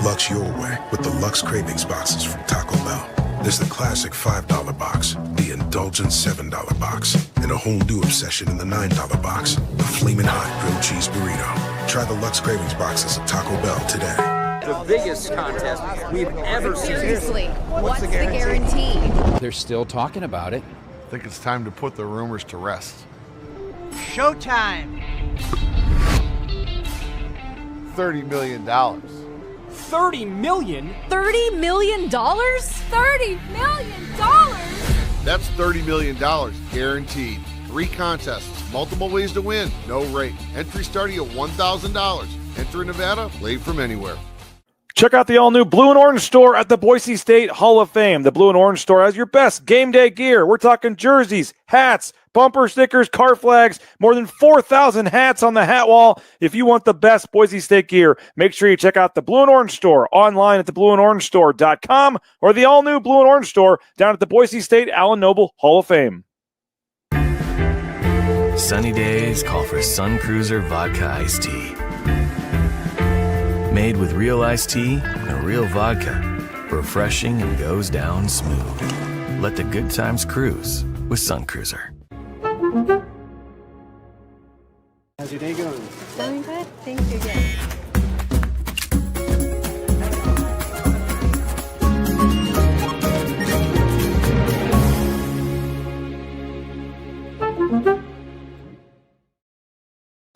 Lux your way with the Lux Cravings boxes from Taco Bell. There's the classic $5 box, the indulgent $7 box, and a whole new obsession in the $9 box, the flaming hot grilled cheese burrito. Try the Lux Cravings boxes at Taco Bell today. The biggest contest we've ever seen. Seriously, what's the guarantee? They're still talking about it. I think it's time to put the rumors to rest. Showtime! $30 million. $30 million? $30 million? $30 million? That's $30 million, guaranteed. 3 contests, multiple ways to win, no rate. Entry starting at $1,000. Enter in Nevada, play from anywhere. Check out the all-new Blue and Orange store at the Boise State Hall of Fame. The Blue and Orange store has your best game day gear. We're talking jerseys, hats, bumper stickers, car flags, more than 4,000 hats on the hat wall. If you want the best Boise State gear, make sure you check out the Blue and Orange store online at theblueandorangestore.com or the all-new Blue and Orange store down at the Boise State Allen Noble Hall of Fame. Sunny days call for Sun Cruiser Vodka Iced Tea. Made with real iced tea and real vodka. Refreshing and goes down smooth. Let the good times cruise with Sun Cruiser. How's your day going? Going good. Thank you again.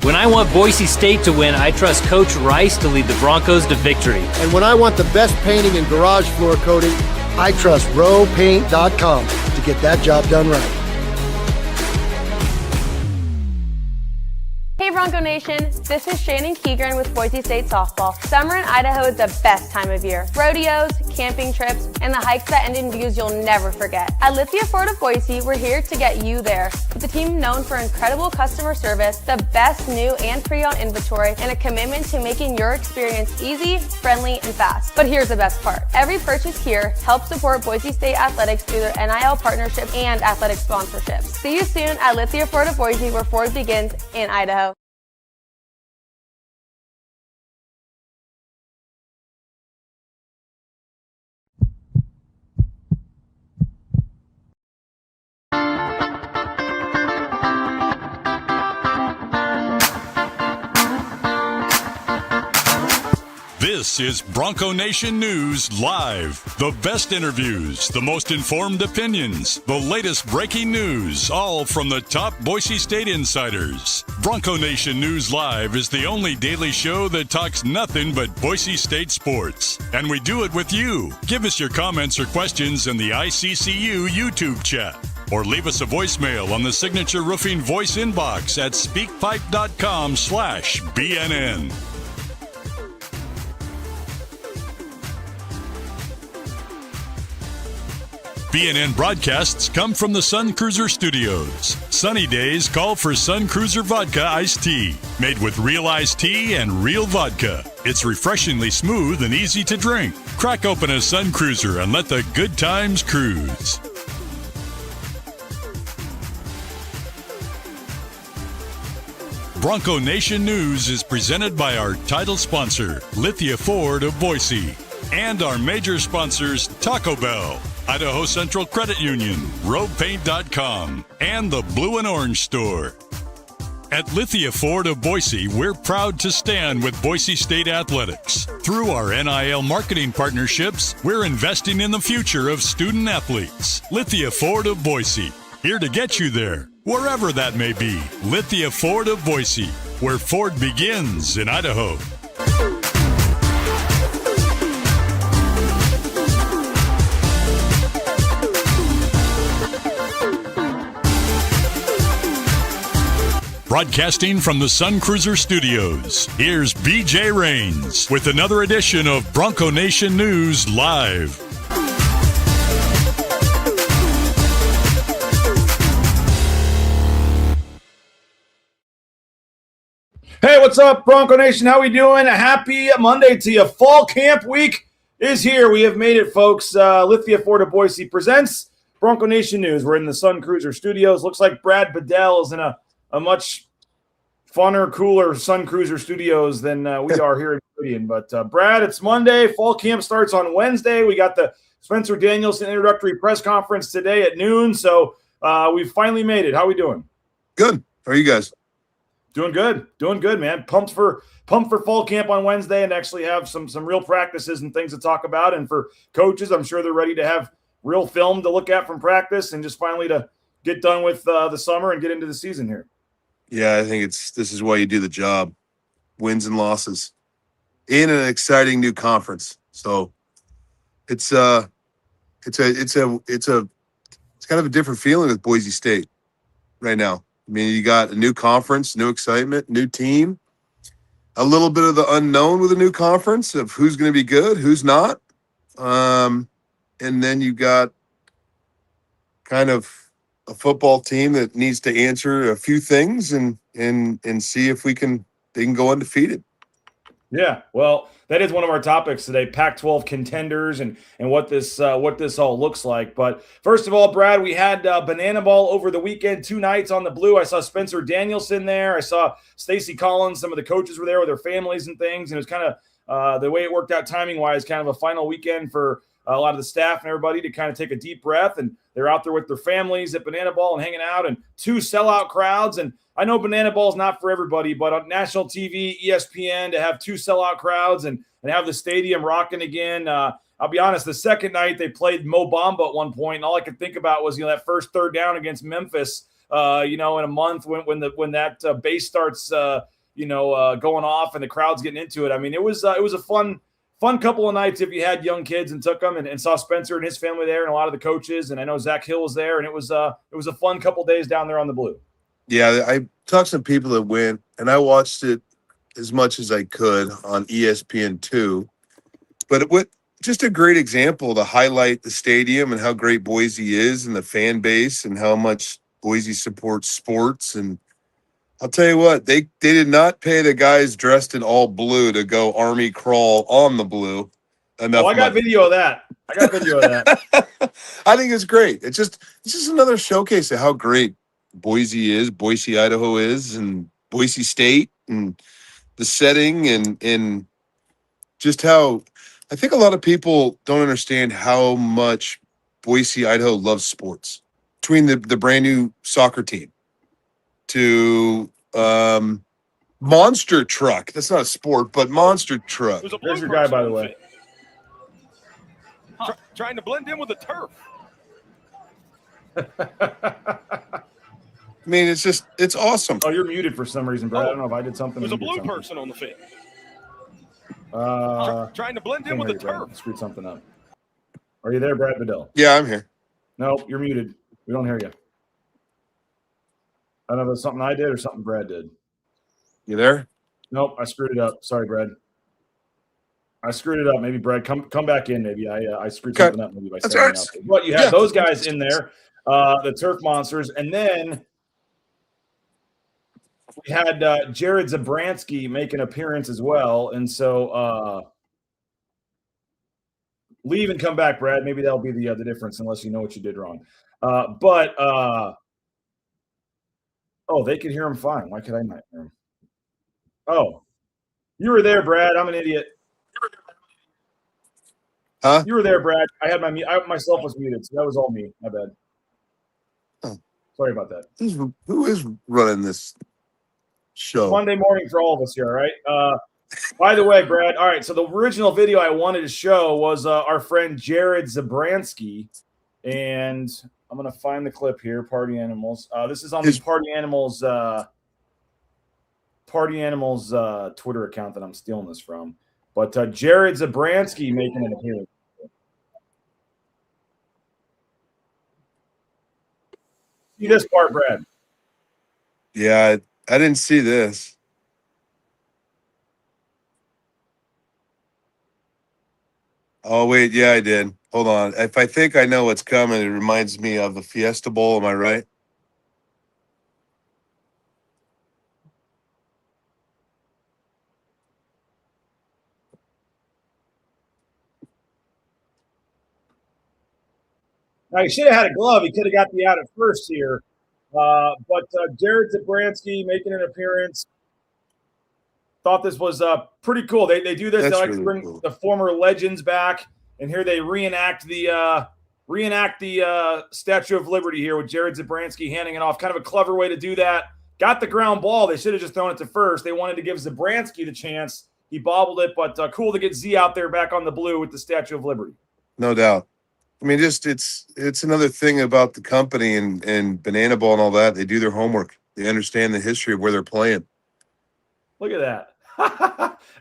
When I want Boise State to win, I trust Coach Rice to lead the Broncos to victory. And when I want the best painting and garage floor coating, I trust rowpaint.com to get that job done right. Hey Bronco Nation, this is Shannon Keegren with Boise State Softball. Summer in Idaho is the best time of year. Rodeos, camping trips, and the hikes that end in views you'll never forget. At Lithia Ford of Boise, we're here to get you there. With a team known for incredible customer service, the best new and pre-owned inventory, and a commitment to making your experience easy, friendly, and fast. But here's the best part. Every purchase here helps support Boise State athletics through their NIL partnership and athletic sponsorships. See you soon at Lithia Ford of Boise, where Ford begins in Idaho. This is Bronco Nation News Live. The best interviews, the most informed opinions, the latest breaking news, all from the top Boise State insiders. Bronco Nation News Live is the only daily show that talks nothing but Boise State sports. And we do it with you. Give us your comments or questions in the ICCU YouTube chat. Or leave us a voicemail on the Signature Roofing voice inbox at speakpipe.com/BNN. BNN broadcasts come from the Sun Cruiser Studios. Sunny days call for Sun Cruiser Vodka Iced Tea, made with real iced tea and real vodka. It's refreshingly smooth and easy to drink. Crack open a Sun Cruiser and let the good times cruise. Bronco Nation News is presented by our title sponsor, Lithia Ford of Boise, and our major sponsors, Taco Bell, Idaho Central Credit Union, RoadPaint.com, and the Blue and Orange Store. At Lithia Ford of Boise, we're proud to stand with Boise State Athletics. Through our NIL marketing partnerships, we're investing in the future of student athletes. Lithia Ford of Boise, here to get you there, wherever that may be. Lithia Ford of Boise, where Ford begins in Idaho. Broadcasting from the Sun Cruiser Studios, here's BJ Rains with another edition of Bronco Nation News Live. Hey, what's up, Bronco Nation? How we doing? A happy Monday to you. Fall camp week is here. We have made it, folks. Lithia Ford of Boise presents Bronco Nation News. We're in the Sun Cruiser Studios. Looks like Brad Bedell is in a much funner, cooler Sun Cruiser Studios than we are here in Meridian. But Brad, it's Monday. Fall camp starts on Wednesday. We got the Spencer Danielson introductory press conference today at noon. So we've finally made it. How are we doing? Good. How are you guys? Doing good, man. Pumped for fall camp on Wednesday and actually have some real practices and things to talk about. And for coaches, I'm sure they're ready to have real film to look at from practice and just finally to get done with the summer and get into the season here. Yeah, I think this is why you do the job. Wins and losses in an exciting new conference. So it's kind of a different feeling with Boise State right now. I mean, you got a new conference, new excitement, new team, a little bit of the unknown with a new conference of who's going to be good, who's not. And then you got kind of a football team that needs to answer a few things and see if they can go undefeated. Yeah, well, that is one of our topics today, Pac-12 contenders and what this all looks like. But first of all, Brad, we had Banana Ball over the weekend, 2 nights on the Blue. I saw Spencer Danielson there. I saw Stacy Collins. Some of the coaches were there with their families and things. And it was kind of the way it worked out timing-wise, kind of a final weekend for a lot of the staff and everybody to kind of take a deep breath. And they're out there with their families at Banana Ball and hanging out, and 2 sellout crowds. And I know Banana Ball is not for everybody, but on national TV, ESPN, to have 2 sellout crowds and have the stadium rocking again. I'll be honest, the second night they played Mo Bamba at one point, and all I could think about was, that first third down against Memphis, in a month when that bass starts, going off and the crowd's getting into it. I mean, it was a fun couple of nights if you had young kids and took them and saw Spencer and his family there and a lot of the coaches. And I know Zach Hill was there, and it was a fun couple days down there on the Blue. Yeah, I talked to some people that went, and I watched it as much as I could on ESPN2. But just a great example to highlight the stadium and how great Boise is and the fan base and how much Boise supports sports. And I'll tell you what, they did not pay the guys dressed in all blue to go Army crawl on the Blue enough. I got video of that. I think it's great. It's just another showcase of how great Boise is, Boise, Idaho is, and Boise State, and the setting, and just how I think a lot of people don't understand how much Boise, Idaho loves sports. Between the brand new soccer team to monster truck. That's not a sport, but monster truck. There's your guy, by the way. Trying to blend in with the turf. I mean, it's awesome. Oh, you're muted for some reason, Brad. I don't know if I did something. There's a blue person on the field. Trying to blend in with the turf. Screwed something up. Are you there, Brad Bedell? Yeah, I'm here. No, you're muted. We don't hear you. I don't know if it's something I did or something Brad did. You there? Nope, I screwed it up. Sorry, Brad. I screwed it up. Maybe Brad, come back in. Maybe I screwed something up. Maybe by That's standing right. out there. But you have those guys in there, the Turf Monsters, and then we had Jared Zabransky make an appearance as well. And so leave and come back, Brad. Maybe that'll be the difference, unless you know what you did wrong. They could hear him fine. Why could I not hear him? Oh, you were there, Brad. I'm an idiot. Huh? You were there, Brad. I had myself was muted, so that was all me. My bad. Oh. Sorry about that. Who is running this show? Monday morning for all of us here, all right? By the way, Brad, all right, so the original video I wanted to show was our friend Jared Zabransky, and I'm going to find the clip here, Party Animals. This is on the Party Animals Twitter account that I'm stealing this from. But Jared Zabransky making an appearance. See this part, Brad? Yeah, I didn't see this. Oh, wait. Yeah, I did. Hold on. If I think I know what's coming, it reminds me of the Fiesta Bowl. Am I right? Now, he should have had a glove. He could have got the out at first here. But Jared Zabransky making an appearance. thought this was pretty cool. They do this. That's They like really to bring cool. the former legends back, and here they reenact the Statue of Liberty here with Jared Zabransky handing it off. Kind of a clever way to do that. Got the ground ball. They should have just thrown it to first. They wanted to give Zabransky the chance. He bobbled it, but cool to get Z out there back on the blue with the Statue of Liberty. No doubt. I mean, just it's another thing about the company and Banana Ball and all that. They do their homework. They understand the history of where they're playing. Look at that.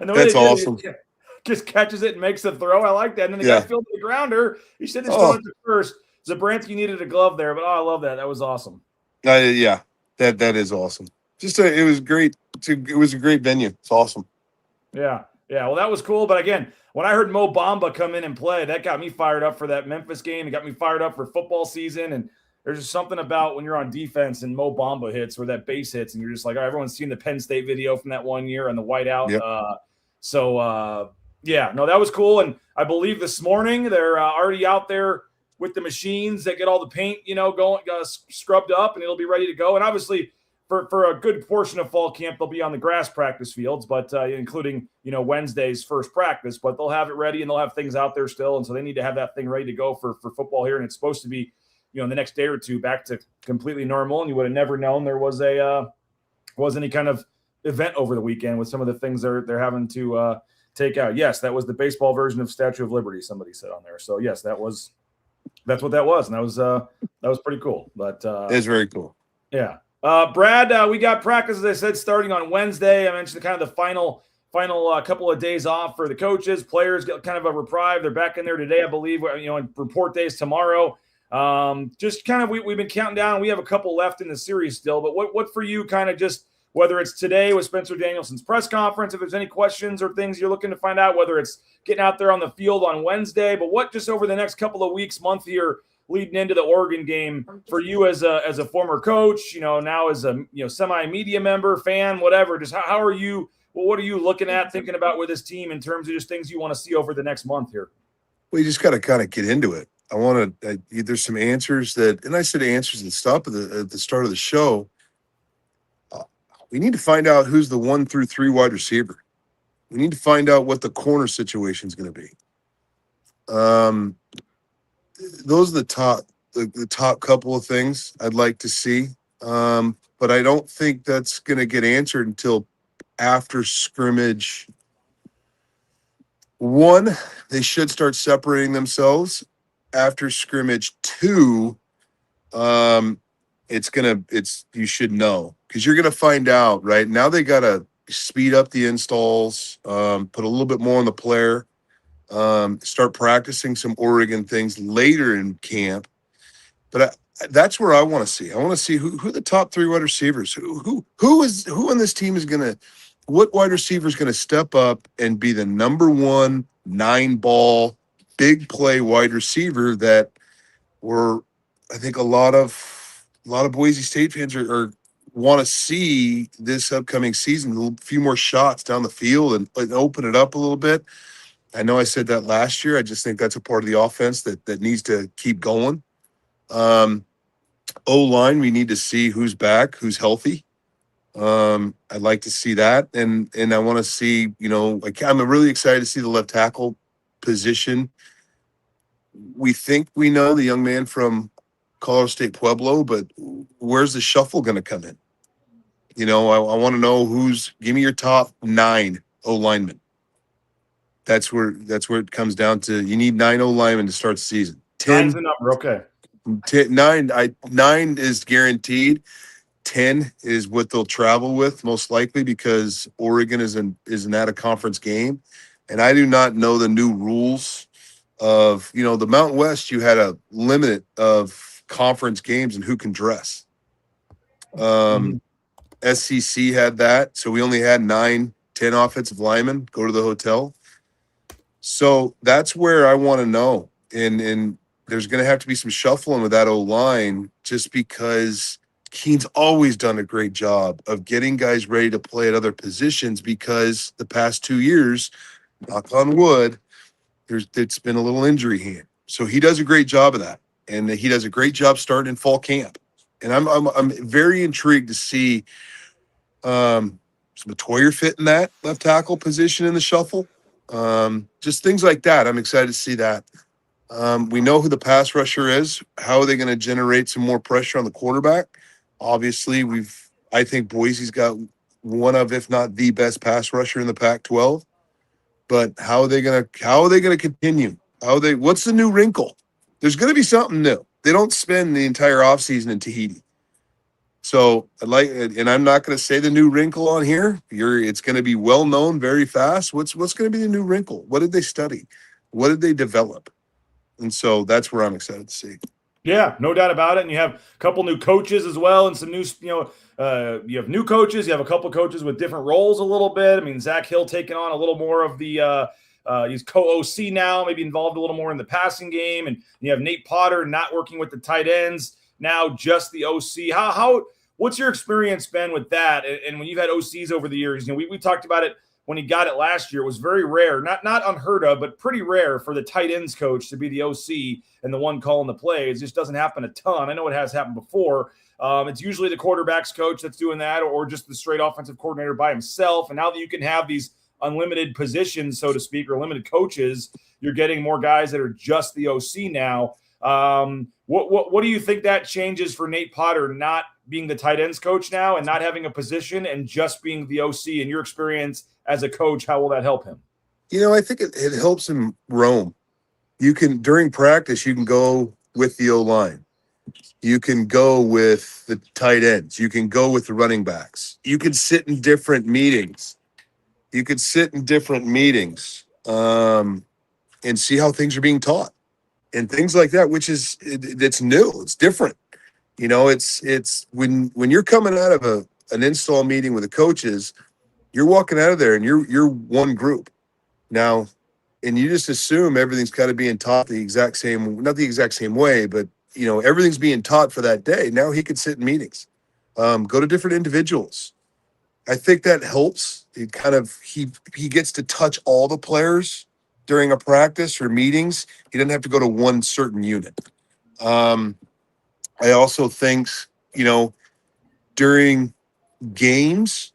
And the way That's they did awesome. it, just catches it and makes the throw. I like that. And then the guy fielded the grounder. He should have thrown it to first. Zabransky needed a glove there, but I love that. That was awesome. Yeah, that is awesome. It was great. It was a great venue. It's awesome. Yeah. Well, that was cool. But again, when I heard Mo Bamba come in and play, that got me fired up for that Memphis game. It got me fired up for football season. And there's just something about when you're on defense and Mo Bamba hits or that base hits, and you're just like, oh, everyone's seen the Penn State video from that one year and the whiteout. Yep. That was cool. And I believe this morning they're already out there with the machines that get all the paint, going scrubbed up, and it'll be ready to go. And obviously, for a good portion of fall camp, they'll be on the grass practice fields, but including Wednesday's first practice. But they'll have it ready and they'll have things out there still, and so they need to have that thing ready to go for football here. And it's supposed to be, in the next day or two, back to completely normal. And you would have never known there was any kind of event over the weekend with some of the things they're having to take out. Yes, that was the baseball version of Statue of Liberty. Somebody said on there. So yes, that's what that was, and that was pretty cool. But it's very cool. Yeah. Brad, we got practice, as I said, starting on Wednesday. I mentioned kind of the final couple of days off for the coaches. Players get kind of a reprieve. They're back in there today, I believe, and report days tomorrow. Just kind of, we've been counting down. We have a couple left in the series still, but what for you, kind of just whether it's today with Spencer Danielson's press conference, if there's any questions or things you're looking to find out, whether it's getting out there on the field on Wednesday, but what just over the next couple of weeks, month here, leading into the Oregon game for you as a former coach, now as a semi-media member, fan, whatever. Just how are you? Well, what are you looking at, thinking about with this team in terms of just things you want to see over the next month here? Well, you just got to kind of get into it. I want to. There's some answers and I said answers at the start of the show. We need to find out who's the 1 through 3 wide receiver. We need to find out what the corner situation is going to be. Those are the top couple of things I'd like to see. But I don't think that's going to get answered until after scrimmage. 1, they should start separating themselves. After scrimmage 2, you should know, because you're going to find out right now. They got to speed up the installs, put a little bit more on the player. Start practicing some Oregon things later in camp. But that's where I want to see. I want to see who the top 3 wide receivers, who on this team is going to, what wide receiver is going to step up and be the number 1 9-ball big play wide receiver that I think a lot of Boise State fans are want to see this upcoming season. A few more shots down the field and open it up a little bit. I know I said that last year. I just think that's a part of the offense that needs to keep going. O-line, we need to see who's back, who's healthy. I'd like to see that. And I want to see, I'm really excited to see the left tackle position. We think we know the young man from Colorado State Pueblo, but where's the shuffle going to come in? I want to know give me your top 9 O-linemen. That's where it comes down to. You need 9 O-linemen to start the season. 10's the number, okay. 9 is guaranteed. 10 is what they'll travel with, most likely, because Oregon is an out-of-conference game. And I do not know the new rules of, the Mountain West, you had a limit of conference games and who can dress. SEC had that, so we only had 9, 10 offensive linemen go to the hotel. So that's where I want to know. And there's going to have to be some shuffling with that O-line, just because Keene's always done a great job of getting guys ready to play at other positions, because the past 2 years, knock on wood, it's been a little injury here. So he does a great job of that. And he does a great job starting in fall camp. And I'm very intrigued to see Matoyer fit in that left tackle position in the shuffle? Just things like that. I'm excited to see that. We know who the pass rusher is. How are they going to generate some more pressure on the quarterback? Obviously, I think Boise's got one of, if not the best pass rusher in the Pac-12. But how are they going to continue? What's the new wrinkle? There's going to be something new. They don't spend the entire offseason in Tahiti. So and I'm not going to say the new wrinkle on here. It's going to be well known very fast. What's going to be the new wrinkle? What did they study? What did they develop? And so that's where I'm excited to see. Yeah, no doubt about it. And you have a couple new coaches as well, and some new, you have new coaches. You have a couple coaches with different roles a little bit. I mean, Zach Hill taking on a little more of the he's co-OC now, maybe involved a little more in the passing game. And you have Nate Potter not working with the tight ends, now just the OC. What's your experience been with that? And when you've had OCs over the years, we talked about it when he got it last year. It was very rare, not unheard of, but pretty rare for the tight ends coach to be the OC and the one calling the plays. It just doesn't happen a ton. I know it has happened before. It's usually the quarterback's coach that's doing that, or just the straight offensive coordinator by himself. And now that you can have these unlimited positions, so to speak, or limited coaches, you're getting more guys that are just the OC now. What do you think that changes for Nate Potter not being the tight ends coach now and not having a position and just being the OC? In your experience as a coach, how will that help him? I think it helps him roam. During practice, you can go with the O-line. You can go with the tight ends. You can go with the running backs. You can sit in different meetings. And see how things are being taught and things like that, which it's new. It's different. It's when you're coming out of an install meeting with the coaches, you're walking out of there and you're one group now, and you just assume everything's kind of being taught not the exact same way, but everything's being taught for that day. Now he could sit in meetings, go to different individuals. I think that helps. He gets to touch all the players during a practice or meetings. He doesn't have to go to one certain unit. I also think, during games,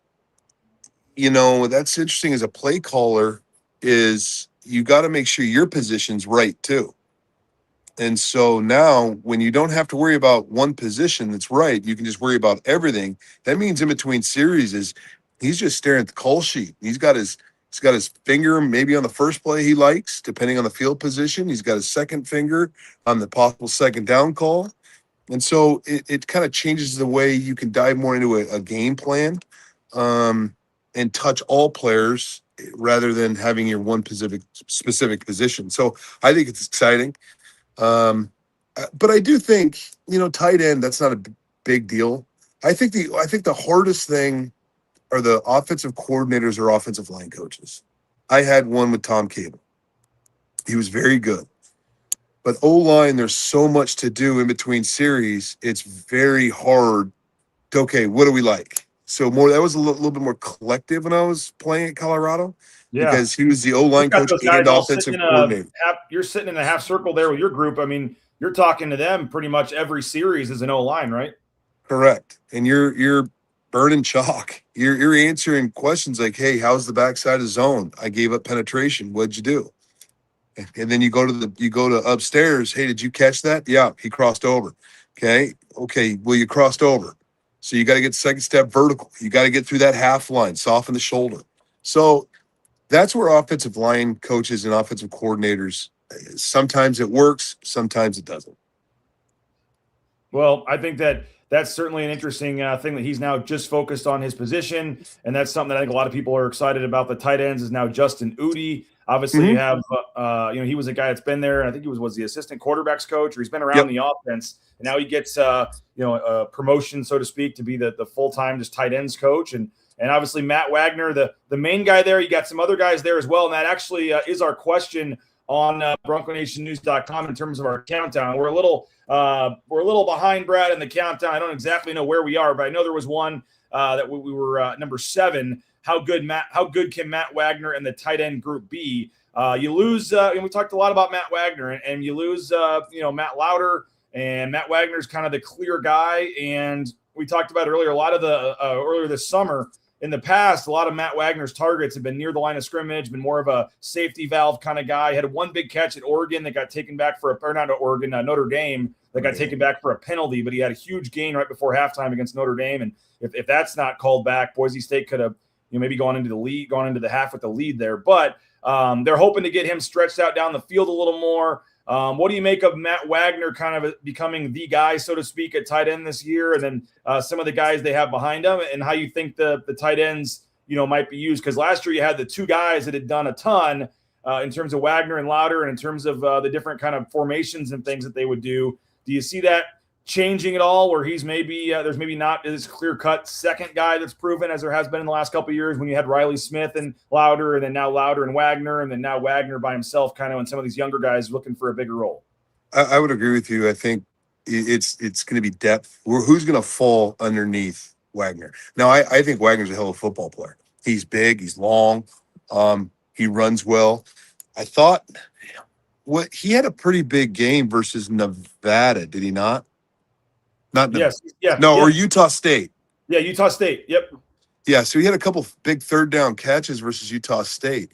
that's interesting as a play caller is you got to make sure your position's right too. And so now when you don't have to worry about one position that's right, you can just worry about everything. That means in between series he's just staring at the call sheet. He's got his finger maybe on the first play he likes, depending on the field position. He's got his second finger on the possible second down call. And so it kind of changes the way you can dive more into a game plan and touch all players rather than having your one specific position. So I think it's exciting. But I do think, tight end, that's not a big deal. I think the hardest thing are the offensive coordinators or offensive line coaches. I had one with Tom Cable. He was very good. But O-line, there's so much to do in between series. It's very hard. Okay, what do we like? So that was a little bit more collective when I was playing at Colorado. Yeah. Because he was the O-line coach and offensive coordinator. You're sitting in a half circle there with your group. I mean, you're talking to them pretty much every series as an O-line, right? Correct. And you're burning chalk. You're answering questions like, hey, how's the backside of zone? I gave up penetration. What'd you do? And then you go to upstairs. Hey, did you catch that? Yeah, he crossed over. Okay. Well, you crossed over. So you got to get second step vertical. You got to get through that half line, soften the shoulder. So that's where offensive line coaches and offensive coordinators, sometimes it works, sometimes it doesn't. Well, I think that's certainly an interesting thing that he's now just focused on his position. And that's something that I think a lot of people are excited about. The tight ends is now Justin Udi. Obviously, you have, he was a guy that's been there. And I think he was the assistant quarterback's coach, or he's been around the offense. And now he gets, a promotion, so to speak, to be the full-time just tight ends coach. And obviously Matt Wagner, the main guy there. You got some other guys there as well. And that actually is our question on BroncoNationNews.com in terms of our countdown. We're a little behind Brad in the countdown. I don't exactly know where we are, but I know there was one that we were number 7. How good can Matt Wagner and the tight end group be? You lose, and we talked a lot about Matt Wagner, and you lose, Matt Lauder, and Matt Wagner's kind of the clear guy. And we talked about earlier, a lot of the earlier this summer, in the past, a lot of Matt Wagner's targets have been near the line of scrimmage, been more of a safety valve kind of guy. Had one big catch at Oregon that got taken back Notre Dame that got taken back for a penalty, but he had a huge gain right before halftime against Notre Dame. And if that's not called back, Boise State could have maybe gone into the half with the lead there. But they're hoping to get him stretched out down the field a little more. What do you make of Matt Wagner kind of becoming the guy, so to speak, at tight end this year, and then some of the guys they have behind him, and how you think the tight ends might be used? Because last year you had the two guys that had done a ton in terms of Wagner and Louder, and in terms of the different kind of formations and things that they would do. Do you see that changing at all, where he's there's maybe not this clear-cut second guy that's proven as there has been in the last couple of years when you had Riley Smith and Louder, and then now Louder and Wagner, and then now Wagner by himself, kind of, and some of these younger guys looking for a bigger role? I would agree with you. I think it's going to be depth. Who's going to fall underneath Wagner? Now, I think Wagner's a hell of a football player. He's big. He's long. He runs well. I thought he had a pretty big game versus Nevada, did he not? Yes. Yeah. No, yeah. or Utah State. Yeah, Utah State. Yep. Yeah, so he had a couple big third down catches versus Utah State.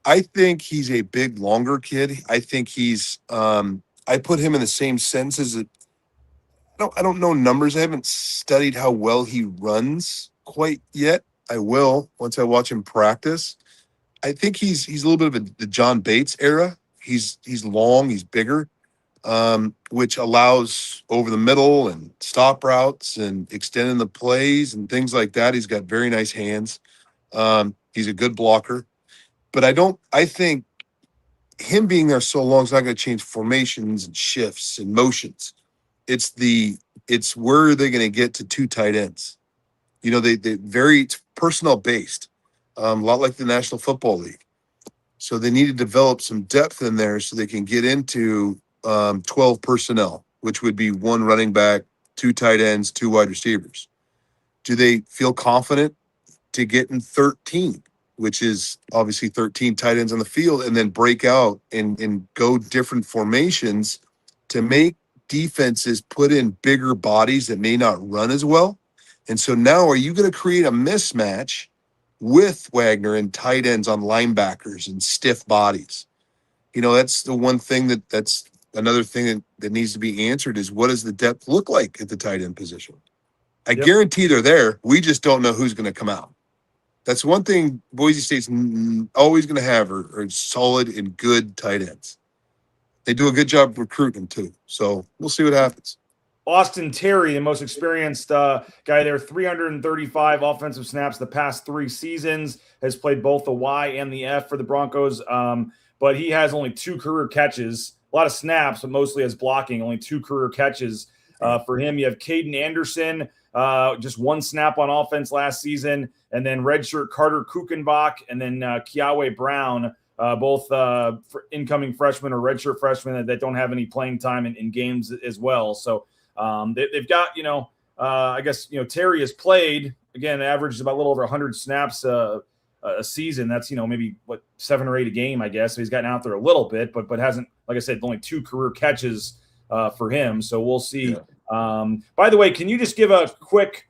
I think he's a big, longer kid. I think he's I put him in the same sense as I don't know numbers. I haven't studied how well he runs quite yet. I will once I watch him practice. I think he's a little bit of the John Bates era. He's long, he's bigger. Which allows over the middle and stop routes and extending the plays and things like that. He's got very nice hands. He's a good blocker, but I think him being there so long is not going to change formations and shifts and motions. It's where are they going to get to two tight ends? They very personnel based, a lot like the National Football League. So they need to develop some depth in there so they can get into 12 personnel, which would be one running back, two tight ends, two wide receivers. Do they feel confident to get in 13, which is obviously 13 tight ends on the field, and then break out and go different formations to make defenses put in bigger bodies that may not run as well? And so now are you going to create a mismatch with Wagner and tight ends on linebackers and stiff bodies? That's the one thing that's another thing that needs to be answered is what does the depth look like at the tight end position? I guarantee they're there. We just don't know who's going to come out. That's one thing Boise State's always going to have are solid and good tight ends. They do a good job recruiting too. So we'll see what happens. Austin Terry, the most experienced guy there, 335 offensive snaps the past 3 seasons, has played both the Y and the F for the Broncos. But he has only 2 career catches. A lot of snaps, but mostly as blocking, only 2 career catches for him. You have Caden Anderson, just 1 snap on offense last season, and then redshirt Carter Kuchenbach, and then Kiawe Brown, both incoming freshmen or redshirt freshmen that don't have any playing time in games as well. So they've got, I guess, Terry has played, again, averaged about a little over 100 snaps a season. That's, maybe 7 or 8 a game, I guess. So he's gotten out there a little bit, but hasn't, like I said, only 2 career catches for him. So we'll see. Yeah. By the way, can you just give a quick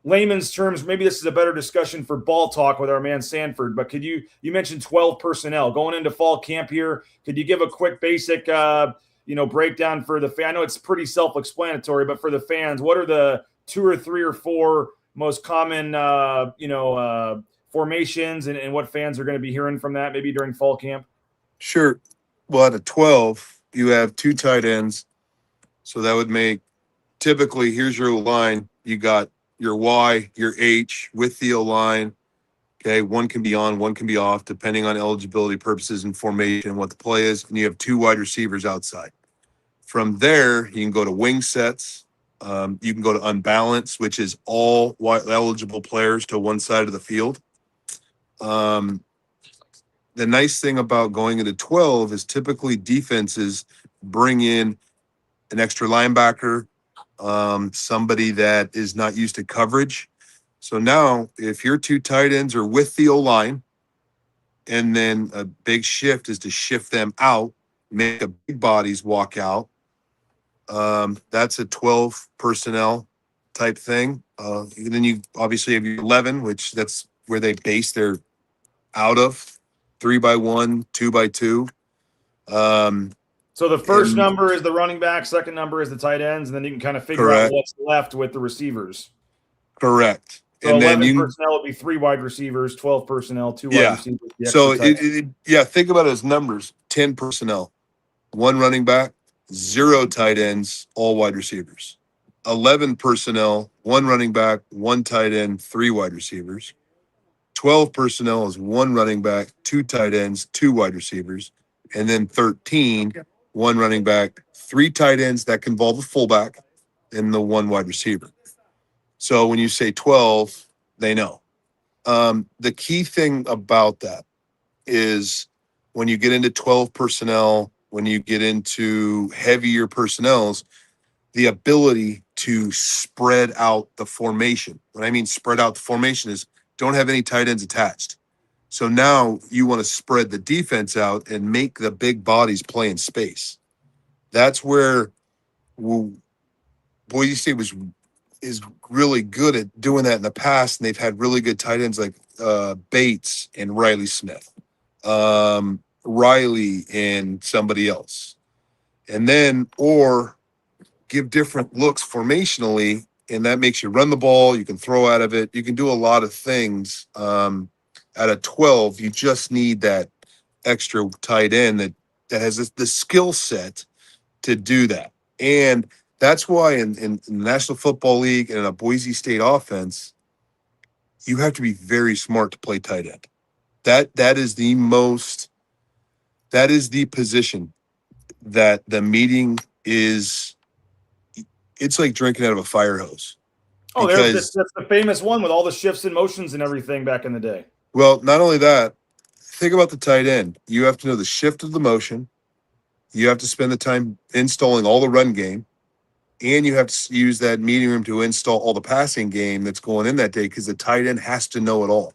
layman's terms? Maybe this is a better discussion for ball talk with our man Sanford, but you mentioned 12 personnel going into fall camp here. Could you give a quick basic, breakdown for the fan? I know it's pretty self-explanatory, but for the fans, what are the 2 or 3 or 4 most common, formations and what fans are going to be hearing from that maybe during fall camp? Sure. Well, out of 12, you have 2 tight ends. So that would make, typically, here's your line. You got your Y, your H with the O-line. Okay, one can be on, one can be off, depending on eligibility purposes and formation and what the play is. And you have 2 wide receivers outside. From there, you can go to wing sets. You can go to unbalanced, which is all eligible players to one side of the field. The nice thing about going into 12 is typically defenses bring in an extra linebacker, somebody that is not used to coverage. So now if your 2 tight ends are with the O-line, and then a big shift is to shift them out, make a big bodies walk out, that's a 12 personnel. type thing. And then you obviously have your 11, which that's where they base their out of 3x1, 2x2. So the first number is the running back, second number is the tight ends, and then you can kind of figure out what's left with the receivers. Correct. So and 11 then personnel would be 3 wide receivers, 12 personnel, 2 wide receivers. So think about it as numbers: 10 personnel, 1 running back, 0 tight ends, all wide receivers. 11 personnel, 1 running back, 1 tight end, 3 wide receivers. 12 personnel is 1 running back, 2 tight ends, 2 wide receivers. And then 13, 1 running back, 3 tight ends that can involve a fullback, and the 1 wide receiver. So when you say 12, they know. The key thing about that is when you get into 12 personnel, when you get into heavier personnels, the ability to spread out the formation. When I mean spread out the formation is don't have any tight ends attached. So now you want to spread the defense out and make the big bodies play in space. That's where Boise State is really good at doing that in the past, and they've had really good tight ends like Bates and Riley Smith, Riley and somebody else, and then or give different looks formationally, and that makes you run the ball. You can throw out of it. You can do a lot of things. At a 12, you just need that extra tight end that has the skill set to do that. And that's why in the National Football League and in a Boise State offense, you have to be very smart to play tight end. That is the position that the meeting is. It's like drinking out of a fire hose. Oh, that's the famous one with all the shifts and motions and everything back in the day. Well, not only that, think about the tight end. You have to know the shift of the motion. You have to spend the time installing all the run game. And you have to use that meeting room to install all the passing game that's going in that day because the tight end has to know it all.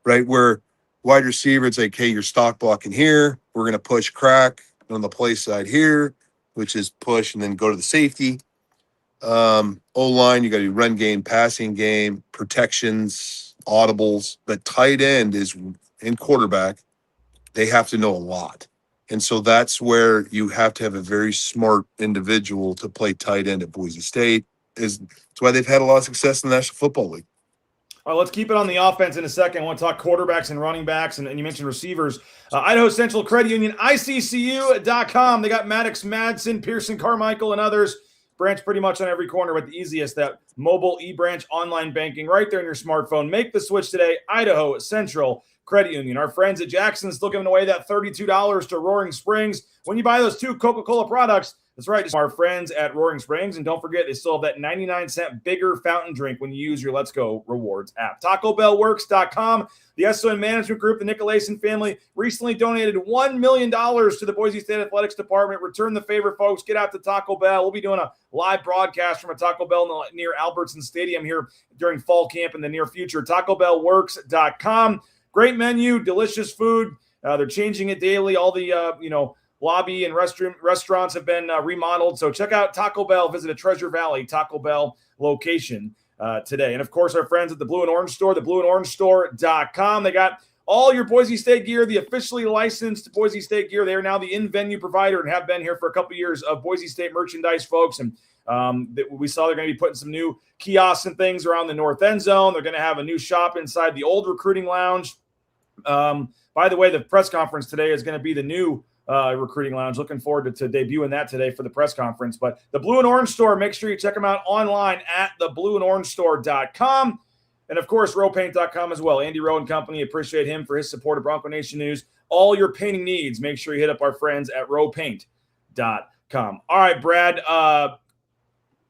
Right? Where wide receiver, it's like, hey, you're stock blocking here. We're going to push crack on the play side here, which is push and then go to the safety. O-line, you got to do run game, passing game, protections, audibles. But tight end is in quarterback. They have to know a lot. And so that's where you have to have a very smart individual to play tight end at Boise State. That's why they've had a lot of success in the National Football League. All right, let's keep it on the offense in a second. I want to talk quarterbacks and running backs, and you mentioned receivers. Idaho Central Credit Union, ICCU.com. They got Maddox, Madsen, Pearson, Carmichael, and others. Branch pretty much on every corner with the easiest, that mobile e-branch online banking right there on your smartphone. Make the switch today, Idaho Central Credit Union. Our friends at Jackson still giving away that $32 to Roaring Springs when you buy those 2 Coca-Cola products. That's right, just our friends at Roaring Springs. And don't forget, they still have that 99-cent bigger fountain drink when you use your Let's Go Rewards app. TacoBellWorks.com. The SON Management Group, the Nicolason family, recently donated $1 million to the Boise State Athletics Department. Return the favor, folks. Get out to Taco Bell. We'll be doing a live broadcast from a Taco Bell near Albertson Stadium here during fall camp in the near future. TacoBellWorks.com. Great menu, delicious food. They're changing it daily. All the, lobby and restaurants have been remodeled. So check out Taco Bell. Visit a Treasure Valley Taco Bell location today. And, of course, our friends at the Blue and Orange Store, theblueandorangestore.com. They got all your Boise State gear, the officially licensed Boise State gear. They are now the in-venue provider and have been here for a couple years of Boise State merchandise, folks. And we saw they're going to be putting some new kiosks and things around the north end zone. They're going to have a new shop inside the old recruiting lounge. By the way, the press conference today is going to be the new recruiting lounge. Looking forward to debuting that today for the press conference. But the Blue and Orange Store, make sure you check them out online at theblueandorangestore.com. And, of course, rowpaint.com as well. Andy Rowe and company, appreciate him for his support of Bronco Nation News. All your painting needs, make sure you hit up our friends at rowpaint.com. All right, Brad,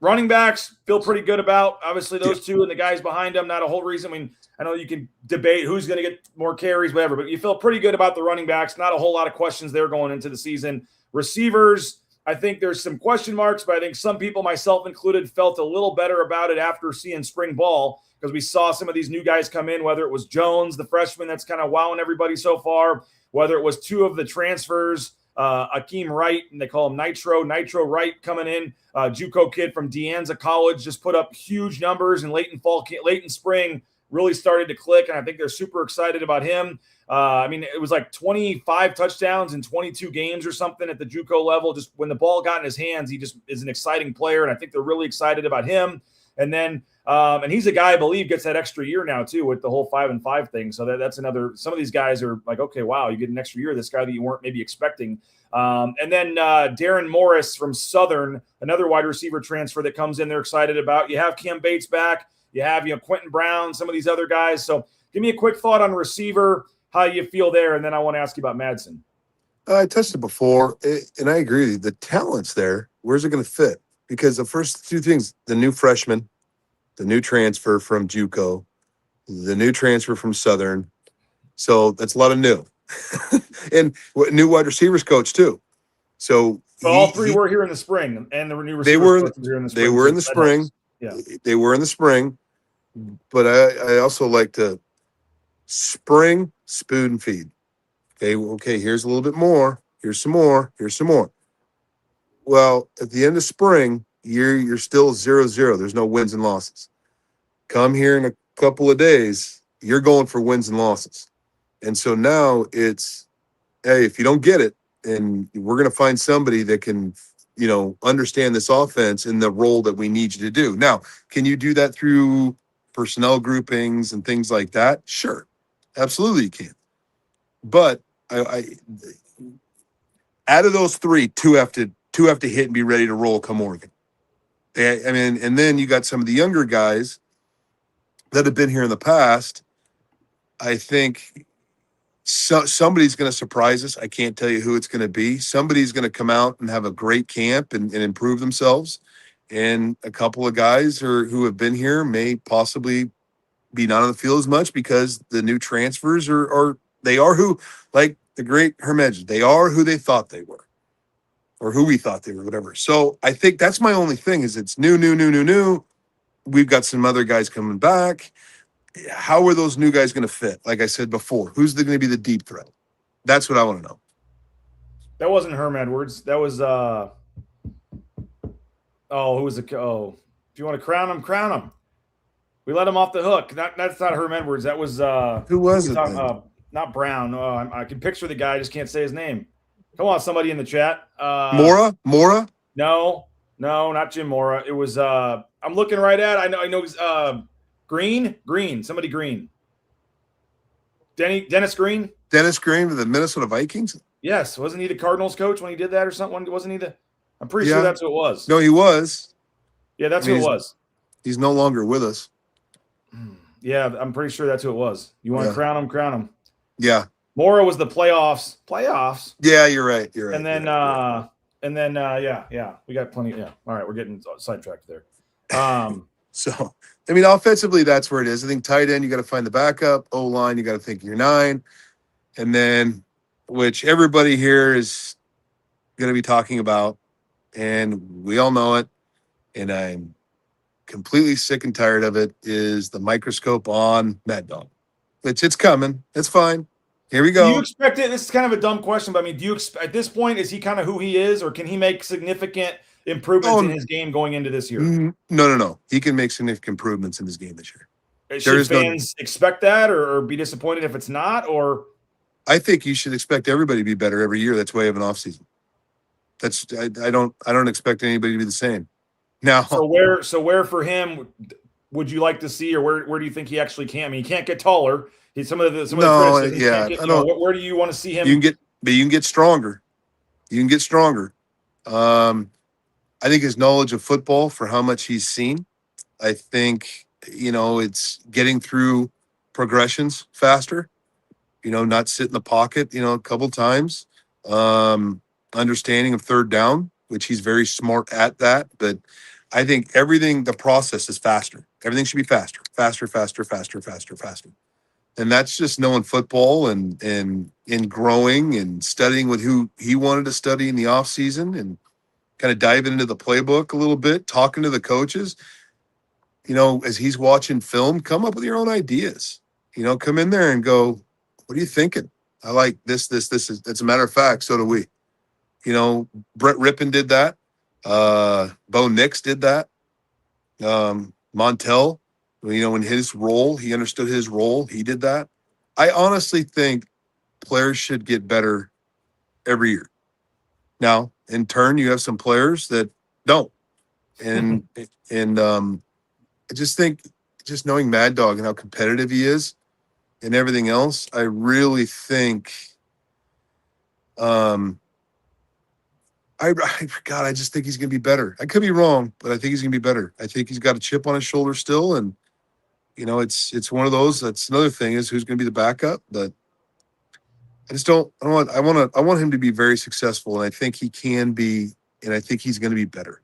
running backs, feel pretty good about, obviously, those two and the guys behind them. Not a whole reason. I mean, I know you can debate who's going to get more carries, whatever, but you feel pretty good about the running backs. Not a whole lot of questions there going into the season. Receivers, I think there's some question marks, but I think some people, myself included, felt a little better about it after seeing spring ball because we saw some of these new guys come in, whether it was Jones, the freshman that's kind of wowing everybody so far, whether it was 2 of the transfers Akeem Wright, and they call him Nitro Wright coming in. JUCO kid from De Anza College just put up huge numbers in late in spring, really started to click, and I think they're super excited about him. It was like 25 touchdowns in 22 games or something at the JUCO level. Just when the ball got in his hands, he just is an exciting player, and I think they're really excited about him. And then, and he's a guy I believe gets that extra year now too with the whole 5-5 thing. So that's another. Some of these guys are like, okay, wow, you get an extra year. This guy that you weren't maybe expecting. And then Darren Morris from Southern, another wide receiver transfer that comes in. They're excited about. You have Cam Bates back. You have Quentin Brown, some of these other guys. So give me a quick thought on receiver, how you feel there, and then I want to ask you about Madsen. I touched it before, and I agree with you. The talent's there. Where's it going to fit? Because the first two things, the new freshman, the new transfer from JUCO, the new transfer from Southern. So that's a lot of new. And new wide receivers coach, too. So all three were here in the spring, and the new receivers they were here in the spring. They were in the spring. Yeah. They were in the spring. But I also like to spring spoon feed. Okay, here's a little bit more. Here's some more. Here's some more. Well, at the end of spring, you're still 0-0. There's no wins and losses. Come here in a couple of days, you're going for wins and losses. And so now it's, hey, if you don't get it, and we're going to find somebody that can, understand this offense in the role that we need you to do. Now, can you do that through personnel groupings and things like that? Sure. Absolutely you can. But I out of those three, two have to hit and be ready to roll come Oregon. And then you got some of the younger guys that have been here in the past. I think somebody's going to surprise us. I can't tell you who it's going to be. Somebody's going to come out and have a great camp and improve themselves. And a couple of guys who have been here may possibly be not on the field as much because the new transfers are who, like the great Hermedge, they are who they thought they were, or who we thought they were, whatever. So I think that's my only thing is it's new. We've got some other guys coming back. How are those new guys going to fit? Like I said before, who's going to be the deep threat? That's what I want to know. That wasn't Herm Edwards. That was who was the if you want to crown him, crown him. We let him off the hook. That's not Herm Edwards. That was who was it? Not Brown. I can picture the guy. I just can't say his name. Come on, somebody in the chat. Mora? No, not Jim Mora. It was I'm looking right at. I know. Green. Somebody Green. Dennis Green. Dennis Green with the Minnesota Vikings. Yes, wasn't he the Cardinals coach when he did that or something? Wasn't he the? I'm pretty sure that's who it was. No, he was. Yeah, that's who it was. He's no longer with us. Yeah, I'm pretty sure that's who it was. You want to crown him? Crown him. Yeah. Mora was the playoffs. Yeah, you're right. And then, we got plenty. Yeah. All right, we're getting sidetracked there. So, offensively, that's where it is. I think tight end, you got to find the backup. O-line, you got to think you're 9. And then, which everybody here is going to be talking about, and we all know it, and I'm completely sick and tired of it, is the microscope on Mad Dog. It's coming. It's fine. Here we go. Do you expect it? This is kind of a dumb question, but do you expect at this point, is he kind of who he is, or can he make significant improvements in his game going into this year? No. He can make significant improvements in his game this year. Should fans expect that or be disappointed if it's not? Or I think you should expect everybody to be better every year. That's why you have an offseason. I don't expect anybody to be the same. Now, so where for him would you like to see, or where do you think he actually can? He can't get taller. Where do you want to see him? You can get stronger. I think his knowledge of football, for how much he's seen, I think, it's getting through progressions faster, not sit in the pocket, a couple times, understanding of third down, which he's very smart at that. But I think the process is faster. Everything should be faster. And that's just knowing football and growing and studying with who he wanted to study in the off season and kind of diving into the playbook a little bit, talking to the coaches, as he's watching film, come up with your own ideas, come in there and go, what are you thinking? I like this. As a matter of fact, so do we. Brett Rippon did that. Bo Nix did that. Montel, in his role, he understood his role. He did that. I honestly think players should get better every year. Now, in turn, you have some players that don't. And I just think, just knowing Mad Dog and how competitive he is and everything else, I really think I just think he's going to be better. I could be wrong, but I think he's going to be better. I think he's got a chip on his shoulder still, and it's one of those. That's another thing, is who's going to be the backup. But I just don't. I want him to be very successful, and I think he can be, and I think he's going to be better.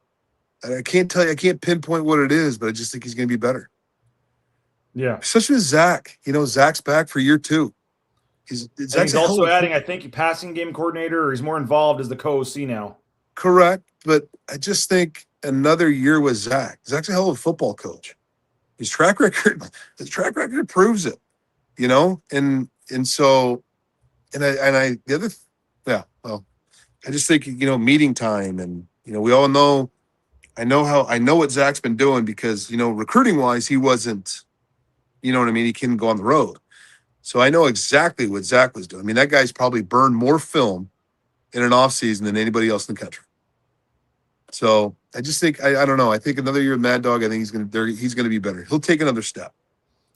I can't tell you. I can't pinpoint what it is, but I just think he's going to be better. Yeah. Especially with Zach. Zach's back for year 2. He's also adding, I think, passing game coordinator, or he's more involved as the co-OC now. Correct, but I just think another year with Zach. Zach's a hell of a football coach. His track record proves it. I just think meeting time, and we all know. I know what Zach's been doing, because recruiting wise he wasn't. You know what I mean? He couldn't go on the road. So I know exactly what Zach was doing. I mean, that guy's probably burned more film in an offseason than anybody else in the country. So I just think, I don't know. I think another year with Mad Dog, I think he's going to be better. He'll take another step.